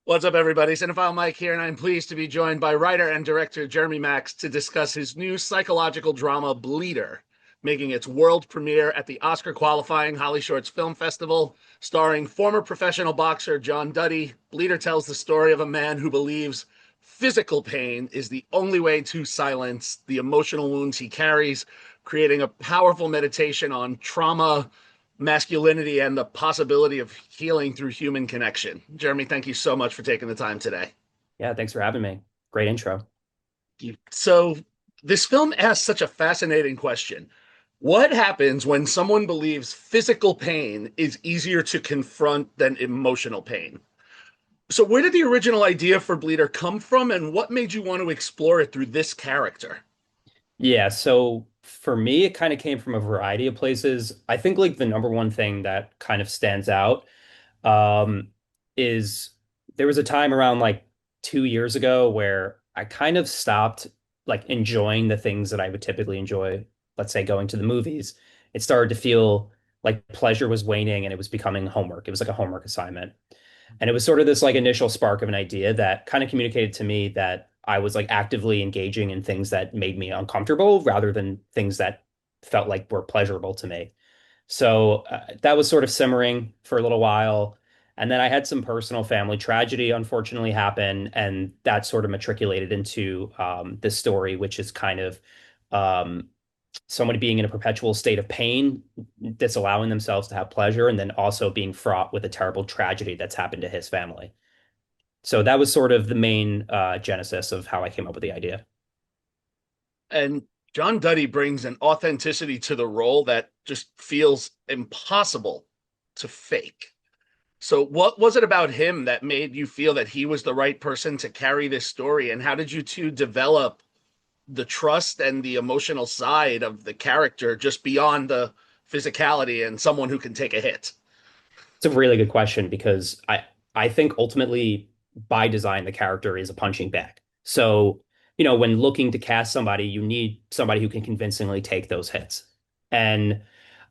What's up, everybody? Cinephile Mike here, and I'm pleased to be joined by writer and director Jeremy Max to discuss his new psychological drama, Bleeder, making its world premiere at the Oscar qualifying HollyShorts Film Festival. Starring former professional boxer John Duddy, Bleeder tells the story of a man who believes physical pain is the only way to silence the emotional wounds he carries, creating a powerful meditation on trauma, masculinity, and the possibility of healing through human connection. Jeremy, thank you so much for taking the time today. Yeah, thanks for having me. Great intro. So, this film asks such a fascinating question. What happens when someone believes physical pain is easier to confront than emotional pain? So, where did the original idea for Bleeder come from, and what made you want to explore it through this character? Yeah, so for me, it kind of came from a variety of places. I think like the number one thing that kind of stands out um, is there was a time around like 2 years ago where I kind of stopped like enjoying the things that I would typically enjoy, let's say going to the movies. It started to feel like pleasure was waning and it was becoming homework. It was like a homework assignment. And it was sort of this like initial spark of an idea that kind of communicated to me that I was like actively engaging in things that made me uncomfortable rather than things that felt like were pleasurable to me. So that was sort of simmering for a little while. And then I had some personal family tragedy unfortunately happen, and that sort of matriculated into this story, which is kind of um, somebody being in a perpetual state of pain, disallowing themselves to have pleasure, and then also being fraught with a terrible tragedy that's happened to his family. So that was sort of the main genesis of how I came up with the idea. And John Duddy brings an authenticity to the role that just feels impossible to fake. So, what was it about him that made you feel that he was the right person to carry this story? And how did you two develop the trust and the emotional side of the character just beyond the physicality and someone who can take a hit? It's a really good question because I think ultimately by design the character is a punching bag. So, when looking to cast somebody, you need somebody who can convincingly take those hits. And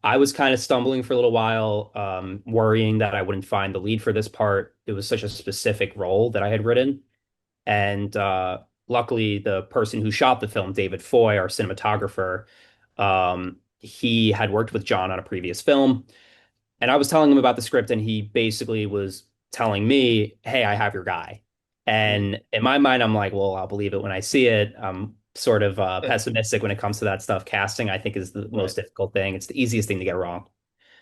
I was kind of stumbling for a little while, worrying that I wouldn't find the lead for this part. It was such a specific role that I had written. And luckily, the person who shot the film, David Foy, our cinematographer, he had worked with John on a previous film. And I was telling him about the script, and he basically was telling me, "Hey, I have your guy." And in my mind, I'm like, "Well, I'll believe it when I see it." I'm sort of pessimistic when it comes to that stuff. Casting, I think, is the Right. most difficult thing. It's the easiest thing to get wrong.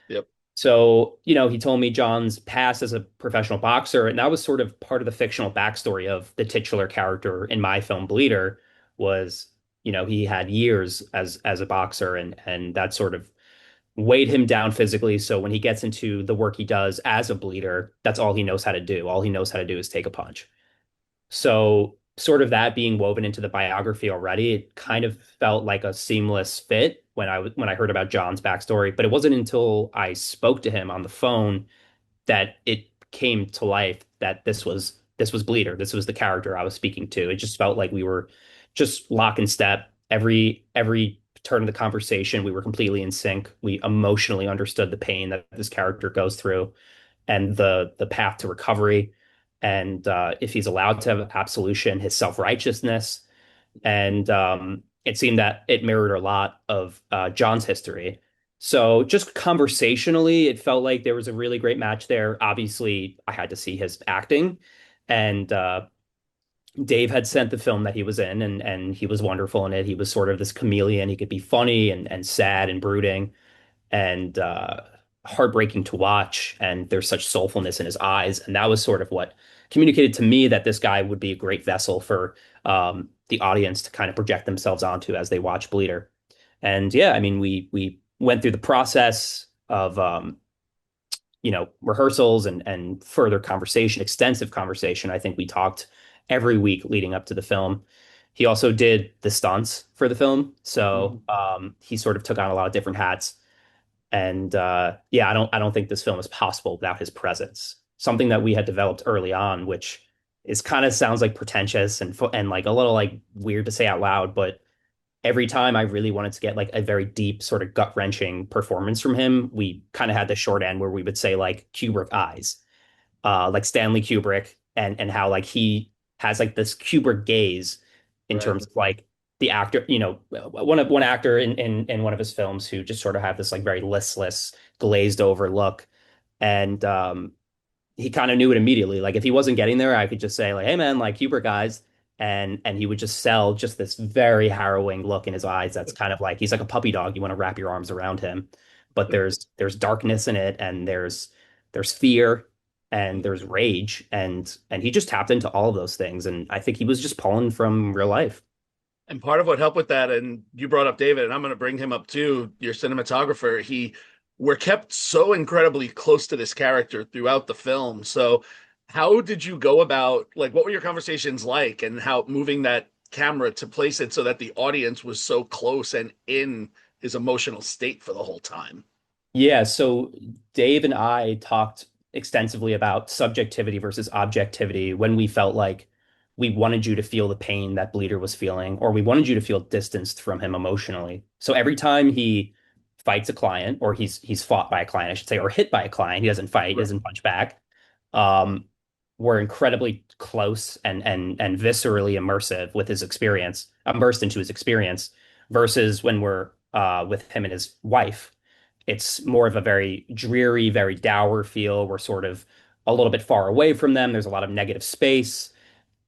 Yep. So, he told me John's past as a professional boxer, and that was sort of part of the fictional backstory of the titular character in my film Bleeder was, he had years as a boxer, and that sort of weighed him down physically. So when he gets into the work he does as a bleeder, that's all he knows how to do. All he knows how to do is take a punch. So sort of that being woven into the biography already, it kind of felt like a seamless fit when I heard about John's backstory. But it wasn't until I spoke to him on the phone that it came to life that this was Bleeder. This was the character I was speaking to. It just felt like we were just lock and step. Every turn of the conversation, we were completely in sync. We emotionally understood the pain that this character goes through and the path to recovery. And if he's allowed to have absolution, his self-righteousness. And it seemed that it mirrored a lot of John's history. So just conversationally, it felt like there was a really great match there. Obviously, I had to see his acting, and Dave had sent the film that he was in, and he was wonderful in it. He was sort of this chameleon. He could be funny and sad and brooding and heartbreaking to watch. And there's such soulfulness in his eyes, and that was sort of what communicated to me that this guy would be a great vessel for the audience to kind of project themselves onto as they watch Bleeder. And yeah, I mean, we went through the process of rehearsals and further conversation, extensive conversation. I think we talked every week leading up to the film. He also did the stunts for the film, so Mhm. he sort of took on a lot of different hats. And yeah, I don't think this film is possible without his presence. Something that we had developed early on, which is kind of sounds like pretentious and like a little like weird to say out loud, but every time I really wanted to get like a very deep sort of gut wrenching performance from him, we kind of had the short end where we would say like Kubrick eyes, like Stanley Kubrick. and how like he has like this Kubrick gaze in Right. terms of like the actor, one actor in one of his films who just sort of have this like very listless, glazed over look. And he kind of knew it immediately. Like if he wasn't getting there, I could just say like, "Hey man, like Huber guys," and he would just sell just this very harrowing look in his eyes. That's kind of like he's like a puppy dog. You want to wrap your arms around him, but there's darkness in it, and there's fear, and there's rage, and he just tapped into all of those things. And I think he was just pulling from real life. And part of what helped with that, and you brought up David, and I'm going to bring him up too, your cinematographer. We're kept so incredibly close to this character throughout the film. So, how did you go about, like, what were your conversations like, and how moving that camera to place it so that the audience was so close and in his emotional state for the whole time? Yeah, so Dave and I talked extensively about subjectivity versus objectivity when we felt like we wanted you to feel the pain that Bleeder was feeling, or we wanted you to feel distanced from him emotionally. So every time he fights a client, or he's fought by a client, I should say, or hit by a client, he doesn't fight, he doesn't punch back. Um, we're incredibly close and viscerally immersive with his experience, immersed into his experience, versus when we're with him and his wife, it's more of a very dreary, very dour feel. We're sort of a little bit far away from them. There's a lot of negative space,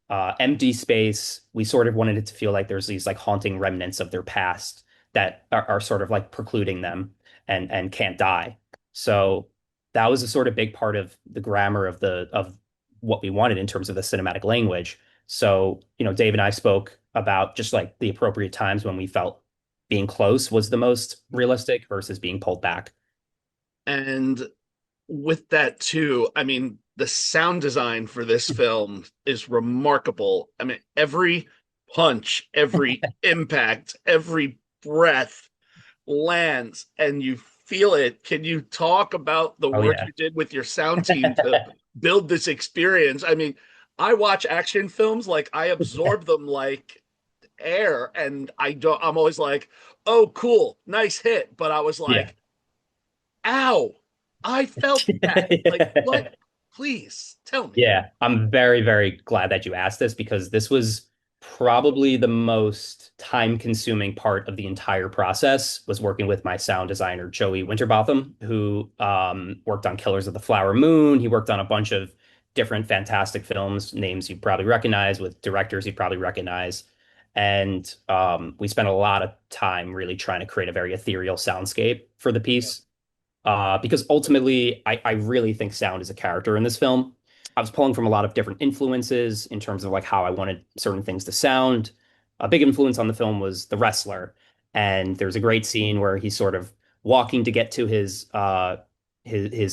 empty space. We sort of wanted it to feel like there's these like haunting remnants of their past that are sort of like precluding them and can't die. So that was a sort of big part of the grammar of what we wanted in terms of the cinematic language. So, Dave and I spoke about just like the appropriate times when we felt being close was the most realistic versus being pulled back. And with that too, I mean, the sound design for this film is remarkable. I mean, every punch, every impact, every breath lands and you feel it. Can you talk about the Oh work yeah. you did with your sound team to build this experience? I mean, I watch action films like I absorb them like air, and I'm always like, "Oh, cool. Nice hit." But I was Yeah. like, "Ow. I felt that." Like, what? Please tell me. Yeah, I'm very, very glad that you asked this because this was probably the most time-consuming part of the entire process was working with my sound designer, Joey Winterbotham, who worked on Killers of the Flower Moon. He worked on a bunch of different fantastic films, names you probably recognize, with directors you probably recognize. And we spent a lot of time really trying to create a very ethereal soundscape for the piece. Because ultimately, I really think sound is a character in this film. I was pulling from a lot of different influences in terms of like how I wanted certain things to sound. A big influence on the film was The Wrestler, and there's a great scene where he's sort of walking to get to his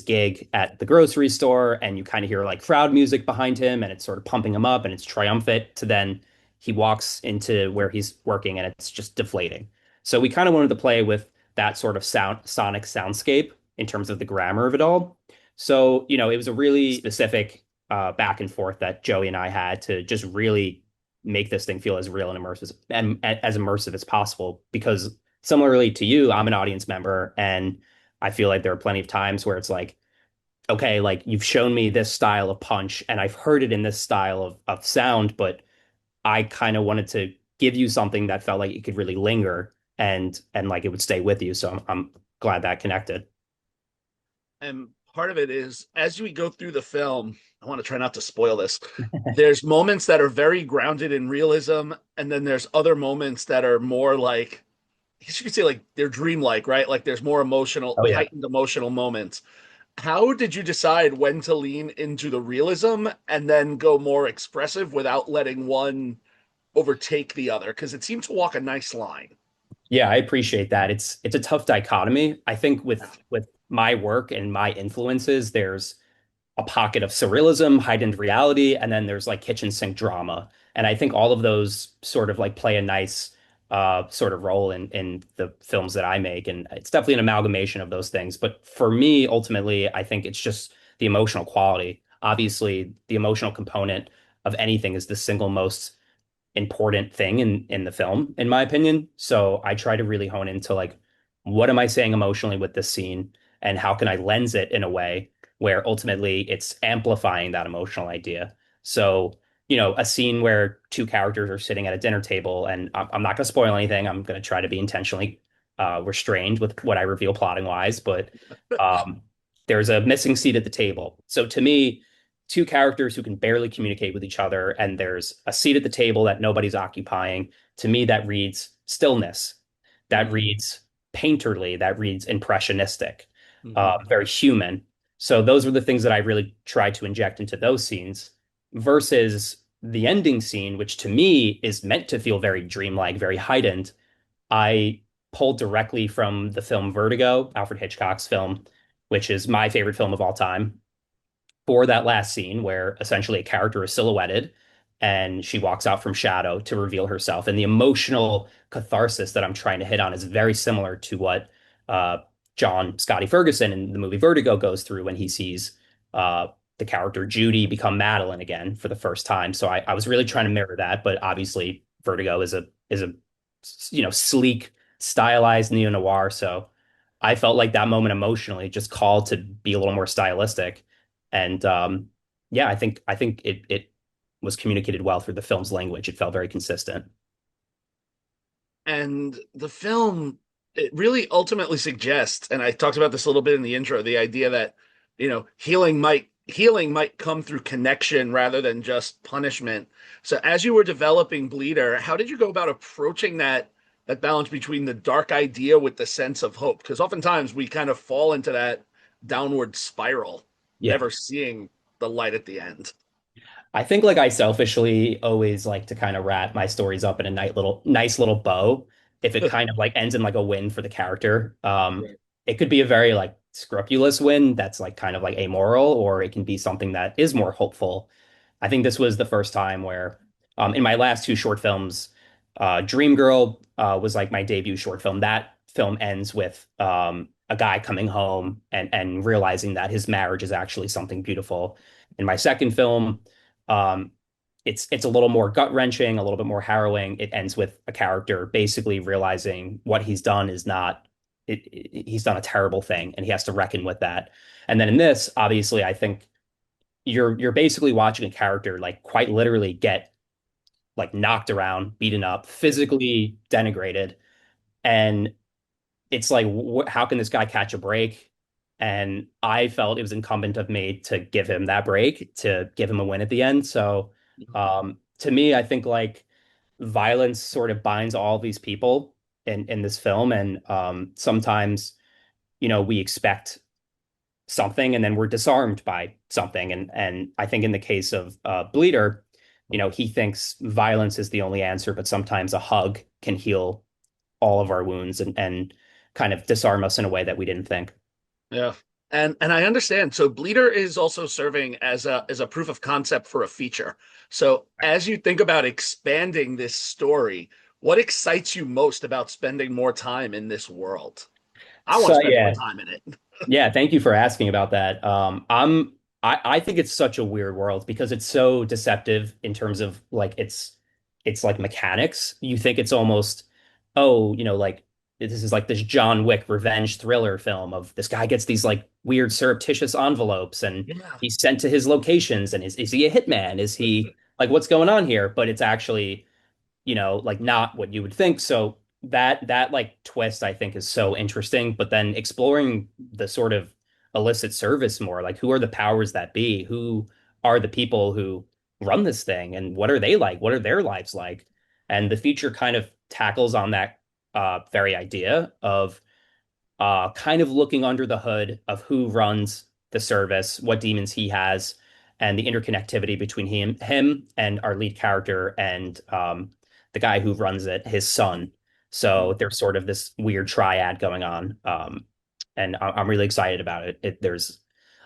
gig at the grocery store, and you kind of hear like crowd music behind him, and it's sort of pumping him up, and it's triumphant. To then he walks into where he's working, and it's just deflating. So we kind of wanted to play with that sort of sonic soundscape in terms of the grammar of it all. So, it was a really specific back and forth that Joey and I had to just really make this thing feel as real and immersive and as immersive as possible. Because similarly to you, I'm an audience member, and I feel like there are plenty of times where it's like, okay, like you've shown me this style of punch, and I've heard it in this style of sound, but I kind of wanted to give you something that felt like it could really linger and like it would stay with you. So I'm glad that connected. And part of it is as we go through the film, I want to try not to spoil this. There's moments that are very grounded in realism, and then there's other moments that are more like, I guess you could say, like they're dreamlike, right? Like there's more emotional, Oh yeah. heightened emotional moments. How did you decide when to lean into the realism and then go more expressive without letting one overtake the other? Because it seemed to walk a nice line. Yeah, I appreciate that. It's a tough dichotomy. I think with my work and my influences, there's a pocket of surrealism, heightened reality, and then there's like kitchen sink drama. And I think all of those sort of like play a nice sort of role in the films that I make. And it's definitely an amalgamation of those things. But for me, ultimately, I think it's just the emotional quality. Obviously, the emotional component of anything is the single most important thing in the film, in my opinion. So I try to really hone into like, what am I saying emotionally with this scene, and how can I lens it in a way where ultimately it's amplifying that emotional idea. So, a scene where two characters are sitting at a dinner table, and I'm not going to spoil anything. I'm going to try to be intentionally restrained with what I reveal plotting wise, but um, there's a missing seat at the table. So to me, two characters who can barely communicate with each other, and there's a seat at the table that nobody's occupying. To me, that reads stillness, that Mm, reads painterly, that reads impressionistic, mhm. very human. So those were the things that I really tried to inject into those scenes versus the ending scene, which to me is meant to feel very dreamlike, very heightened. I pulled directly from the film Vertigo, Alfred Hitchcock's film, which is my favorite film of all time, for that last scene where essentially a character is silhouetted and she walks out from shadow to reveal herself. And the emotional catharsis that I'm trying to hit on is very similar to what uh, John Scotty Ferguson in the movie Vertigo goes through when he sees uh, the character Judy become Madeline again for the first time. So I was really trying to mirror that, but obviously Vertigo is a sleek, stylized neo noir. So I felt like that moment emotionally just called to be a little more stylistic. And yeah, I think it was communicated well through the film's language. It felt very consistent. And the film, it really ultimately suggests, and I talked about this a little bit in the intro, the idea that, healing might come through connection rather than just punishment. So as you were developing Bleeder, how did you go about approaching that balance between the dark idea with the sense of hope? Because oftentimes we kind of fall into that downward spiral, Yeah. never seeing the light at the end. I think like I selfishly always like to kind of wrap my stories up in a nice little bow. If it kind of like ends in like a win for the character, Right. it could be a very like scrupulous win that's like kind of like amoral, or it can be something that is more hopeful. I think this was the first time where, in my last two short films, Dreamgirl was like my debut short film. That film ends with a guy coming home and realizing that his marriage is actually something beautiful. In my second film, um, it's a little more gut wrenching, a little bit more harrowing. It ends with a character basically realizing what he's done is not he's done a terrible thing, and he has to reckon with that. And then in this, obviously, I think you're basically watching a character like quite literally get like knocked around, beaten up, physically denigrated, and it's like, how can this guy catch a break? And I felt it was incumbent of me to give him that break, to give him a win at the end. So, to me, I think like violence sort of binds all these people in this film, and sometimes we expect something and then we're disarmed by something, and I think in the case of Bleeder, he thinks violence is the only answer, but sometimes a hug can heal all of our wounds and kind of disarm us in a way that we didn't think. Yeah. And I understand. So Bleeder is also serving as a proof of concept for a feature. So as you think about expanding this story, what excites you most about spending more time in this world? I want So to spend more yeah, time in it. yeah, thank you for asking about that. I think it's such a weird world because it's so deceptive in terms of like it's like mechanics. You think it's almost, oh, like this is like this John Wick revenge thriller film of this guy gets these like weird surreptitious envelopes and Yeah. he's sent to his locations, and is he a hitman? Is he like what's going on here? But it's actually like not what you would think. So that like twist I think is so interesting. But then exploring the sort of illicit service more, like who are the powers that be? Who are the people who run this thing, and what are they like? What are their lives like? And the feature kind of tackles on that very idea of kind of looking under the hood of who runs the service, what demons he has, and the interconnectivity between him and our lead character and the guy who runs it, his son. So there's sort of this weird triad going on, and I'm really excited about it. There's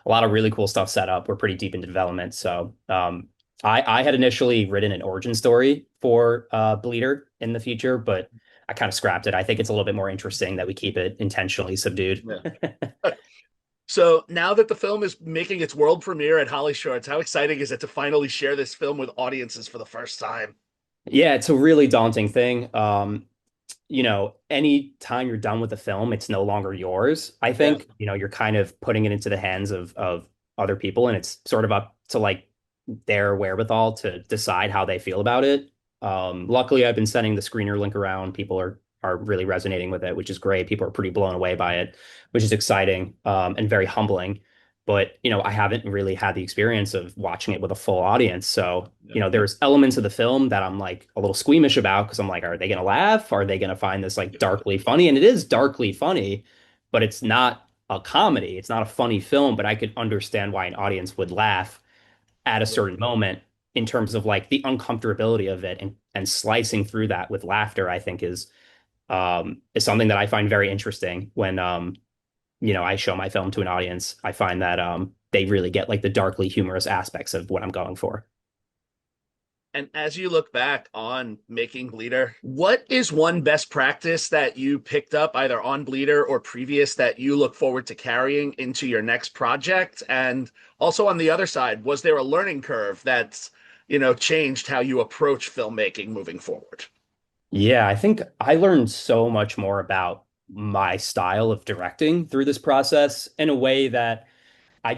a lot of really cool stuff set up. We're pretty deep into development, so I had initially written an origin story for Bleeder in the future, but I kind of scrapped it. I think it's a little bit more interesting that we keep it intentionally subdued. Yeah. So now that the film is making its world premiere at HollyShorts, how exciting is it to finally share this film with audiences for the first time? Yeah, it's a really daunting thing. Any time you're done with the film, it's no longer yours. I Yeah. think, you're kind of putting it into the hands of other people, and it's sort of up to like their wherewithal to decide how they feel about it. Luckily, I've been sending the screener link around. People are really resonating with it, which is great. People are pretty blown away by it, which is exciting, and very humbling. But I haven't really had the experience of watching it with a full audience. So, Yeah. there's elements of the film that I'm like a little squeamish about because I'm like, are they gonna laugh? Are they gonna find this like darkly funny? And it is darkly funny, but it's not a comedy. It's not a funny film, but I could understand why an audience would laugh at a Right. certain moment in terms of like the uncomfortability of it, and slicing through that with laughter, I think is something that I find very interesting when I show my film to an audience. I find that they really get like the darkly humorous aspects of what I'm going for. And as you look back on making Bleeder, what is one best practice that you picked up either on Bleeder or previous that you look forward to carrying into your next project? And also on the other side, was there a learning curve that's, changed how you approach filmmaking moving forward? Yeah, I think I learned so much more about my style of directing through this process in a way that I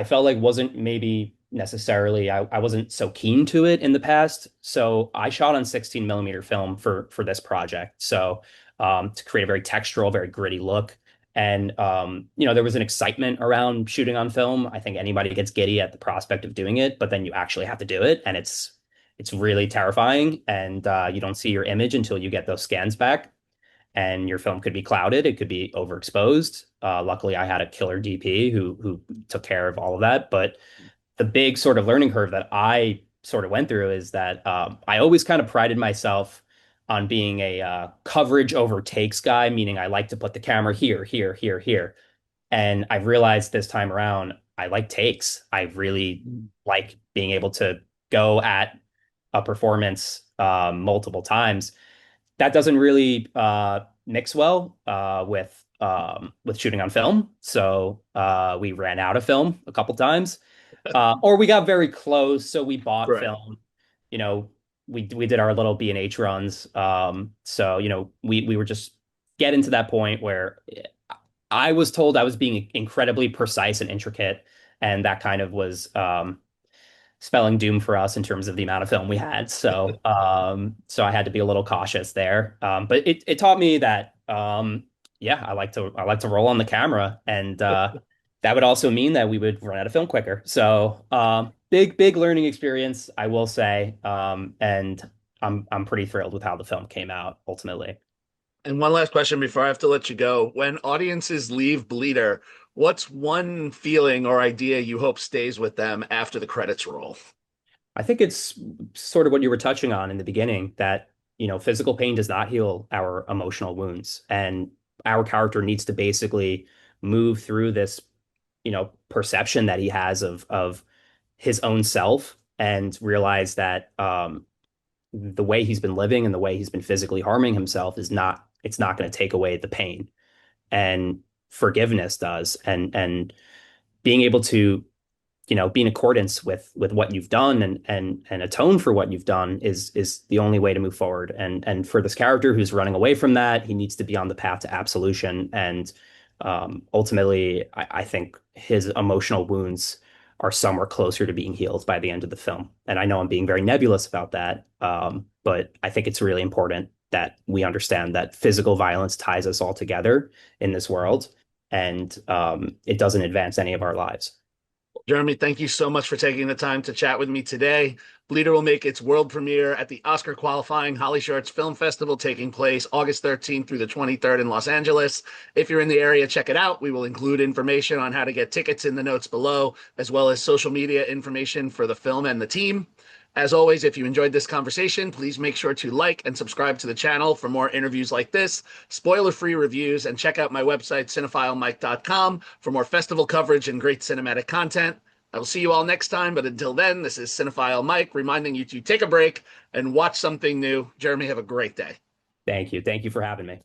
felt like wasn't maybe necessarily I wasn't so keen to it in the past. So I shot on 16 millimeter film for this project. So to create a very textural, very gritty look. And there was an excitement around shooting on film. I think anybody gets giddy at the prospect of doing it, but then you actually have to do it, and it's really terrifying. And you don't see your image until you get those scans back, and your film could be clouded. It could be overexposed. Luckily, I had a killer DP who took care of all of that. But the big sort of learning curve that I sort of went through is that I always kind of prided myself on being a coverage over takes guy, meaning I like to put the camera here, here, here, here. And I've realized this time around, I like takes. I really like being able to go at a performance multiple times. That doesn't really mix well with shooting on film. So we ran out of film a couple times, or we got very close. So we bought Right. film. You know, we did our little B&H runs. So we were just getting to that point where I was told I was being incredibly precise and intricate, and that kind of was spelling doom for us in terms of the amount of film we had. So I had to be a little cautious there. But it taught me that yeah, I like to roll on the camera, and that would also mean that we would run out of film quicker. So big learning experience, I will say. And I'm pretty thrilled with how the film came out ultimately. And one last question before I have to let you go. When audiences leave Bleeder, what's one feeling or idea you hope stays with them after the credits roll? I think it's sort of what you were touching on in the beginning, that, physical pain does not heal our emotional wounds. And our character needs to basically move through this, perception that he has of his own self, and realize that the way he's been living and the way he's been physically harming himself it's not going to take away the pain. And forgiveness does. And being able to be in accordance with what you've done, and atone for what you've done is the only way to move forward. And for this character who's running away from that, he needs to be on the path to absolution. And ultimately, I think his emotional wounds are somewhere closer to being healed by the end of the film. And I know I'm being very nebulous about that, but I think it's really important that we understand that physical violence ties us all together in this world, and it doesn't advance any of our lives. Jeremy, thank you so much for taking the time to chat with me today. Bleeder will make its world premiere at the Oscar qualifying HollyShorts Film Festival taking place August 13th through the 23rd in Los Angeles. If you're in the area, check it out. We will include information on how to get tickets in the notes below, as well as social media information for the film and the team. As always, if you enjoyed this conversation, please make sure to like and subscribe to the channel for more interviews like this, spoiler-free reviews, and check out my website, cinephilemike.com, for more festival coverage and great cinematic content. I will see you all next time, but until then, this is Cinephile Mike reminding you to take a break and watch something new. Jeremy, have a great day. Thank you. Thank you for having me.